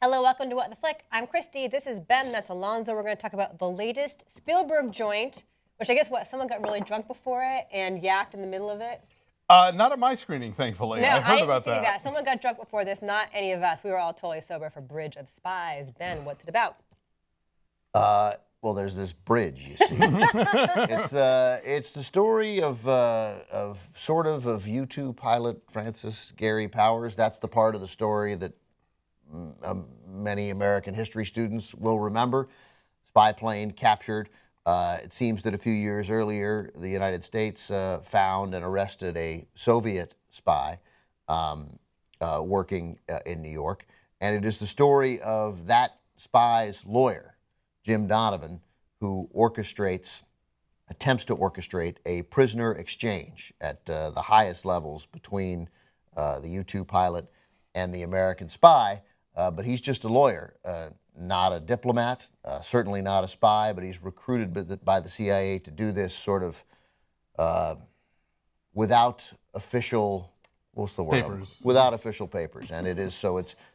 Hello, welcome to What the Flick. I'm Christy. This is Ben. That's Alonzo. We're going to talk about the latest Spielberg joint, which I guess someone got really drunk before it and yacked in the middle of it. Not at my screening, thankfully. No, I heard didn't about see that. Someone got drunk before this, not any of us. We were all totally sober for Bridge of Spies. Ben, what's it about? Well, there's this bridge, you see. It's the story of U-2 pilot Francis Gary Powers. That's the part of the story that many American history students will remember. Spy plane captured. It seems that a few years earlier, the United States found and arrested a Soviet spy working in New York. And it is the story of that spy's lawyer, Jim Donovan, who attempts to orchestrate a prisoner exchange at the highest levels between the U-2 pilot and the American spy. But he's just a lawyer, not a diplomat, certainly not a spy, but he's recruited by the CIA to do this sort of without official, what's the word? Papers. Without official papers. And it's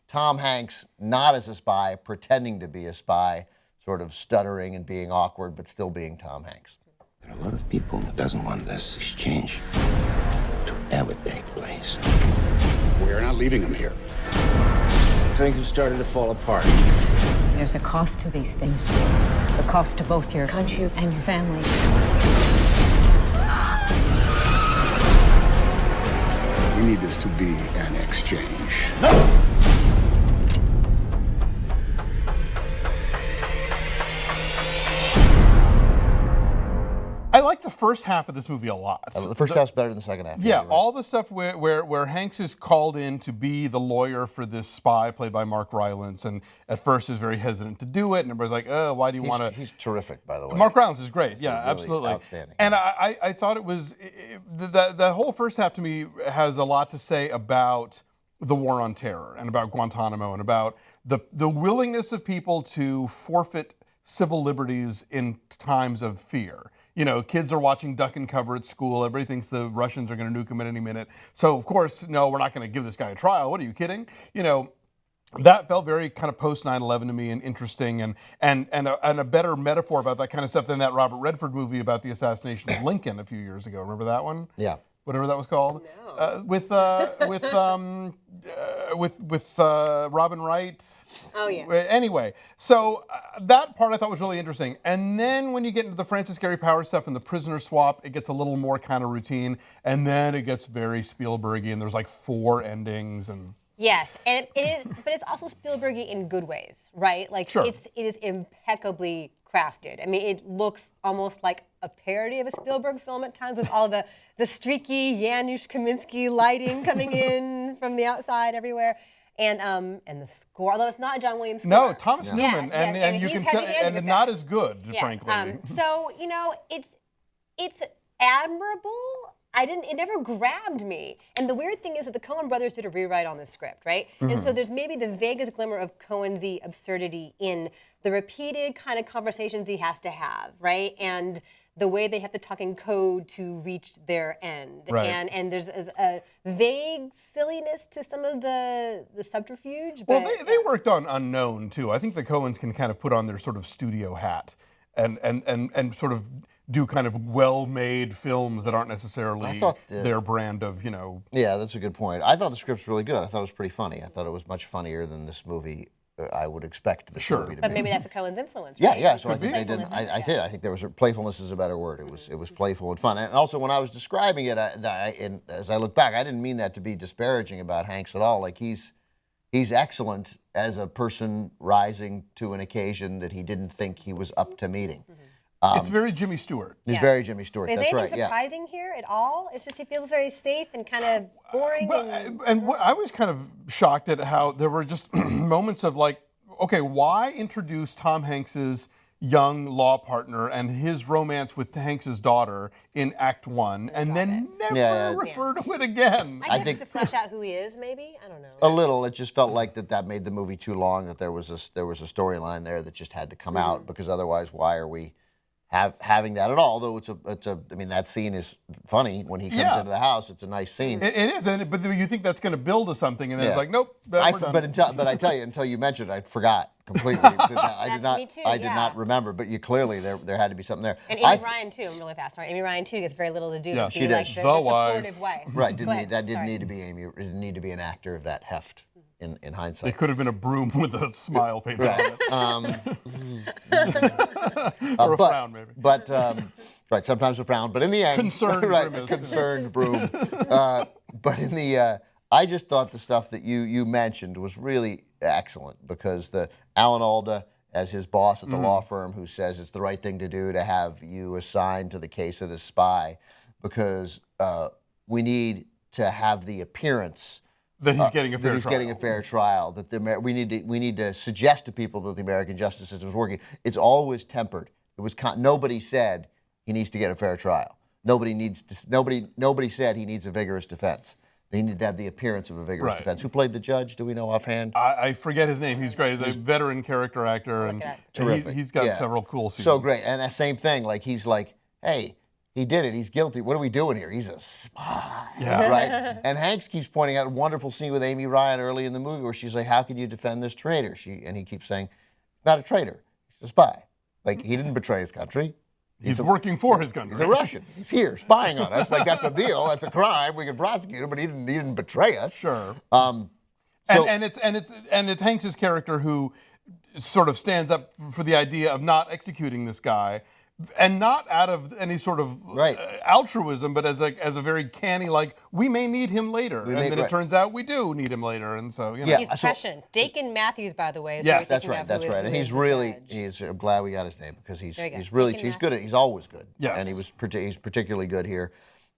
Tom Hanks, not as a spy, pretending to be a spy, sort of stuttering and being awkward, but still being Tom Hanks. There are a lot of people that doesn't want this exchange to ever take place. We are not leaving him here. Things have started to fall apart. There's a cost to these things. The cost to both your country and your family. We need this to be an exchange. I like the first half of this movie a lot. The first half's better than the second half. Yeah, you're right. all the stuff where Hanks is called in to be the lawyer for this spy played by Mark Rylance, and at first is very hesitant to do it, and everybody's like, oh, why do you want to? He's terrific, by the way. Mark Rylance is great. He's Yeah, really absolutely. outstanding. And I thought it was, the whole first half to me has a lot to say about the war on terror and about Guantanamo and about the willingness of people to forfeit civil liberties in times of fear. You know, kids are watching Duck and Cover at school. Everybody thinks the Russians are going to nuke him at any minute. So, of course, no, we're not going to give this guy a trial. What are you kidding? You know, that felt very kind of post 9/11 to me and interesting and a better metaphor about that kind of stuff than that Robert Redford movie about the assassination of Lincoln a few years ago. Remember that one? Yeah. Whatever that was called. No. With Robin Wright. Oh, yeah. Anyway, so that part I thought was really interesting. And then when you get into the Francis Gary Powers stuff and the prisoner swap, it gets a little more kind of routine. And then it gets very Spielbergy, and there's like 4 endings and. Yes, and it is, but it's also Spielbergy in good ways, right? Like Sure. it is impeccably crafted. I mean, it looks almost like a parody of a Spielberg film at times, with all the streaky Janusz Kaminski lighting coming in from the outside everywhere, and the score. Although it's not John Williams' score. No, Thomas Newman, Yes, and you he's can tell, heavy-handed and with not that. as good, Yes, frankly. so you know, it's admirable. It never grabbed me. And the weird thing is that the Coen brothers did a rewrite on this script, right? And so there's maybe the vaguest glimmer of Coen's-y absurdity in the repeated kind of conversations he has to have, right? And the way they have to talk in code to reach their end. Right. And there's a vague silliness to some of the subterfuge. But, Well, they worked on Unknown too. I think the Coens can kind of put on their sort of studio hat and sort of do kind of well-made films that aren't necessarily their brand of, you know. Yeah, that's a good point. I thought the script's really good. I thought it was pretty funny. I thought it was much funnier than this movie I would expect this movie to be. But maybe that's a Coen's influence, Yeah, right? yeah. So I Could think be. they did. I did. I think there was playfulness is a better word. It was playful and fun. And also, when I was describing it, as I look back, I didn't mean that to be disparaging about Hanks at all. Like he's excellent as a person rising to an occasion that he didn't think he was up to meeting. It's very Jimmy Stewart. He's very Jimmy Stewart. Is That's right. anything surprising here at all? It's just he feels very safe and kind of boring. I was kind of shocked at how there were just moments of like, okay, why introduce Tom Hanks's young law partner and his romance with Hanks's daughter in Act 1 and then never refer to it again? I think to flesh out who he is, maybe. I don't know. A little. It just felt like that made the movie too long. That there was a storyline there that just had to come out, because otherwise, why are we having that at all. Although I mean, that scene is funny when he comes into the house. It's a nice scene. It is, but you think that's going to build to something, and then it's like, nope. We're done. But I tell you, until you mentioned it, I forgot completely. Me too, I did not remember. But you clearly there had to be something there. And Amy Ryan too. I'm really fast. Sorry, Amy Ryan too gets very little to do. Yeah, with she being does. like The the wife. supportive wife. Right. That Didn't need to be Amy. It didn't need to be an actor of that heft. In hindsight, It could have been a broom with a smile painted on it. Or a frown, maybe. But right, sometimes a frown. But in the end, Concerned grimace. concerned broom. But in the, I just thought the stuff that you mentioned was really excellent, because the Alan Alda as his boss at the law firm, who says it's the right thing to do to have you assigned to the case of this spy, because we need to have the appearance that he's getting a fair that he's trial. getting a fair trial. That we need to suggest to people that the American justice system is working. It's always tempered. It was nobody said he needs to get a fair trial. Nobody said he needs a vigorous defense. They need to have the appearance of a vigorous defense. Who played the judge? Do we know offhand? I forget his name. He's great. He's a veteran character actor, and Terrific. he's got several cool scenes. So great. And that same thing. Like, he's like, hey, he did it. He's guilty. What are we doing here? He's a spy. Yeah. Right? And Hanks keeps pointing out a wonderful scene with Amy Ryan early in the movie where she's like, how could you defend this traitor? And he keeps saying, not a traitor. He's a spy. Like, he didn't betray his country. He's working for his country. He's a Russian. He's here spying on us. Like, that's a deal. That's a crime. We can prosecute him, but he didn't betray us. Sure. So, and it's Hanks's character who sort of stands up for the idea of not executing this guy, and not out of any sort of altruism, but as a very canny, like, we may need him later, and then it turns out we do need him later, and so he's prescient. Dakin Matthews, by the way. Is yes, that's right. That's right. And he's really I'm glad we got his name, because he's really he's good. He's always good. Yes. And he's particularly good here.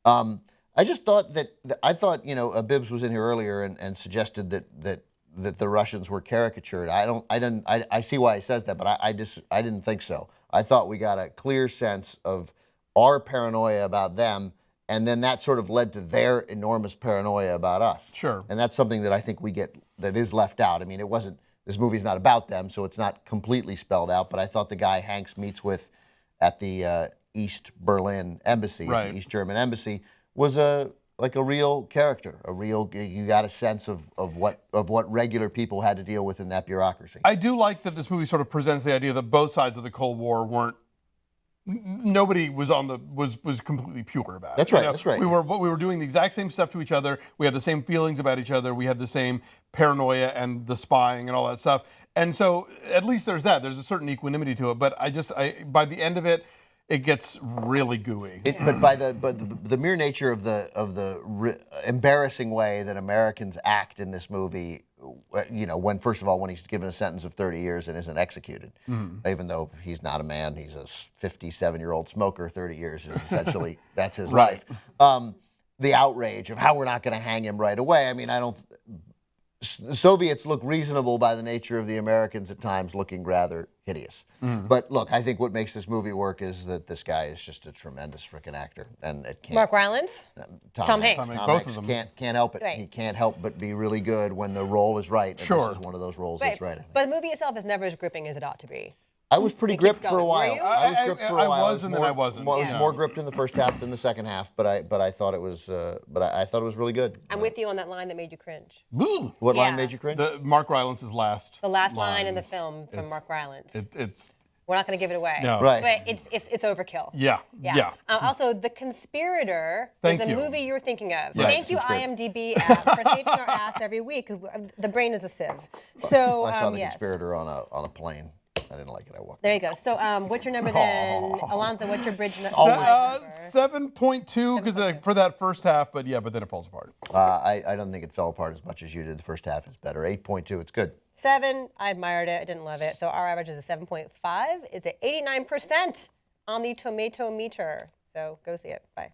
I just thought Bibbs was in here earlier and suggested that the Russians were caricatured. I see why he says that, but I didn't think so. I thought we got a clear sense of our paranoia about them, and then that sort of led to their enormous paranoia about us. Sure. And that's something that I think we get that is left out. I mean, this movie's not about them, so it's not completely spelled out, but I thought the guy Hanks meets with at the East Berlin embassy, at the East German embassy, was a real character, you got a sense of what regular people had to deal with in that bureaucracy. I do like that this movie sort of presents the idea that both sides of the Cold War nobody was completely pure about it. That's right. That's right. We were doing the exact same stuff to each other. We had the same feelings about each other. We had the same paranoia and the spying and all that stuff. And so at least there's that. There's a certain equanimity to it. But by the end of it, it gets really gooey. But by the mere nature of the embarrassing way that Americans act in this movie, when first of all, when he's given a sentence of 30 years and isn't executed, even though he's not a man, he's a 57-year-old smoker. 30 years is essentially that's his life. The outrage of how we're not going to hang him right away. I mean, the Soviets look reasonable by the nature of the Americans at times looking rather hideous. But look, I think what makes this movie work is that this guy is just a tremendous freaking actor, and it can't. Mark Rylance, Tom Hanks. Both Hanks of them can't help it. Right. He can't help but be really good when the role is right. And Sure. This is one of those roles that's right. But the movie itself is never as gripping as it ought to be. I was pretty gripped for a while. Were you? I was gripped for a while. I was, and then I wasn't. I was more gripped in the first half than the second half, but I thought it was I thought it was really good. I'm with you on that line that made you cringe. Boo. What line Yeah. made you cringe? Mark Rylance's last. The last line in the lines. film from Mark Rylance. It's We're not going to give it away. No. Right. But it's overkill. Yeah. Also, The Conspirator Thank is a you. movie you're thinking of. Yes. Thank you, That's great. IMDb app, for saving our ass every week, because the brain is a sieve. So, I saw The yes. Conspirator on a plane. I didn't like it. I walked. There you go. So, what's your number then? Alonzo, what's your bridge number? 7.2 because for that first half, but then it falls apart. I don't think it fell apart as much as you did. The first half is better. 8.2. It's good. 7, I admired it. I didn't love it. So our average is a 7.5. It's at 89% on the tomato meter. So go see it. Bye.